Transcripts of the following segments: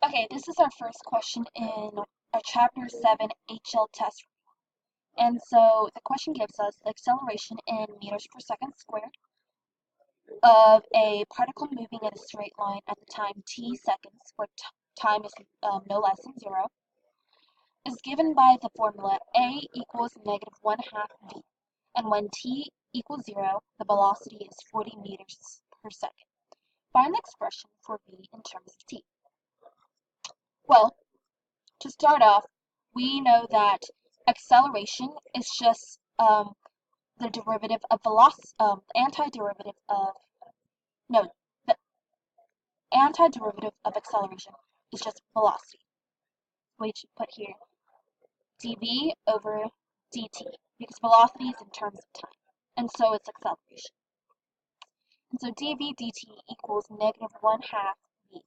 Okay, this is our first question in our Chapter 7 HL test. And so the question gives us the acceleration in meters per second squared of a particle moving in a straight line at the time t seconds, where time is no less than 0, is given by the formula a equals negative 1/2 v. And when t equals 0, the velocity is 40 meters per second. Find the expression for v in terms of t. Well, to start off, we know that acceleration is just the derivative of velocity, antiderivative of, no, the antiderivative of acceleration is just velocity. We should put here dv over dt, because velocity is in terms of time, and so it's acceleration. And so dv dt equals negative 1/2 v.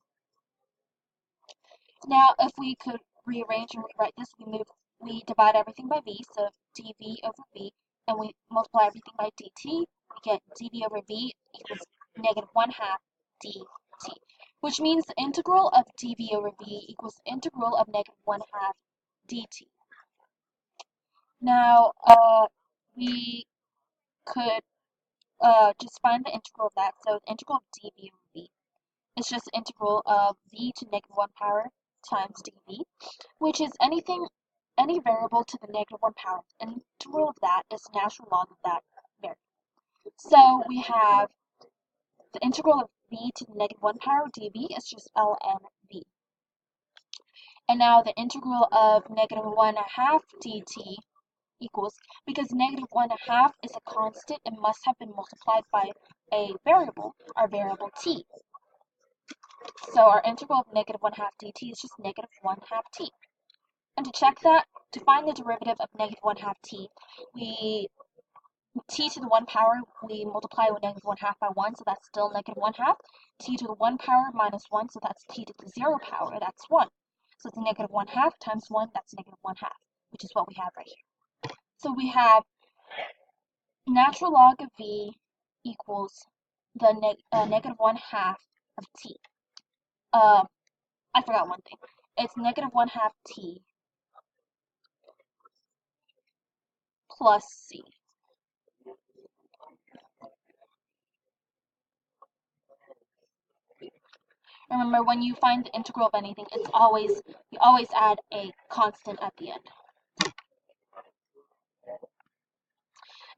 Now, if we could rearrange and rewrite this, we divide everything by v, so dv over v, and we multiply everything by dt, we get dv over v equals negative 1/2 dt, which means the integral of dv over v equals the integral of negative 1/2 dt. Now, we could just find the integral of that, so the integral of dv over v is just the integral of v to negative 1 power times dv, which is any variable to the negative 1 power. The integral of that is the natural log of that variable. So we have the integral of v to the negative 1 power dv is just ln v. And now the integral of negative 1/2 dt equals, because negative 1/2 is a constant, it must have been multiplied by a variable, our variable t. So our integral of negative 1/2 dt is just negative 1/2 t. And to check that, to find the derivative of negative 1/2 t, t to the 1 power, we multiply with negative 1/2 by 1, so that's still negative 1/2. T to the 1 power minus 1, so that's t to the 0 power, that's 1. So it's negative 1/2 times 1, that's negative 1/2, which is what we have right here. So we have natural log of v equals the negative 1/2 of t. I forgot one thing. It's negative 1/2 t plus c. Remember, when you find the integral of anything, you always add a constant at the end.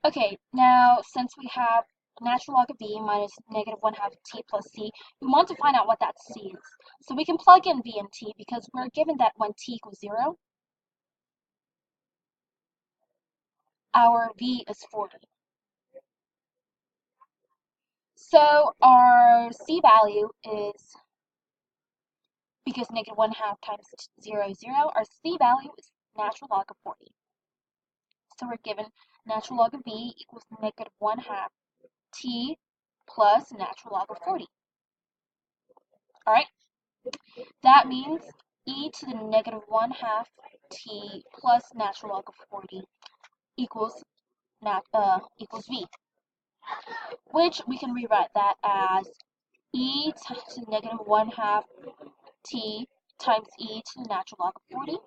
Okay, now since we have natural log of v minus negative 1/2 t plus c, we want to find out what that c is. So we can plug in v and t because we're given that when t equals 0, our v is 40. So our c value is, because negative 1/2 times 0 is 0, our c value is natural log of 40. So we're given natural log of v equals negative 1/2 t plus natural log of 40. Alright, that means e to the negative 1/2 t plus natural log of 40 equals v, which we can rewrite that as e to the negative 1/2 t times e to the natural log of 40.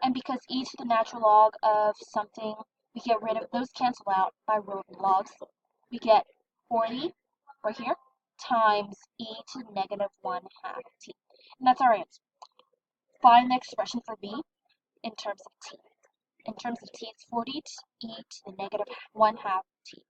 And because e to the natural log of something, we get rid of those, cancel out by rule of logs. We get 40 right here times e to the negative 1/2 t. And that's our answer. Find the expression for v in terms of t. In terms of t, it's 40 e to the negative 1/2 t.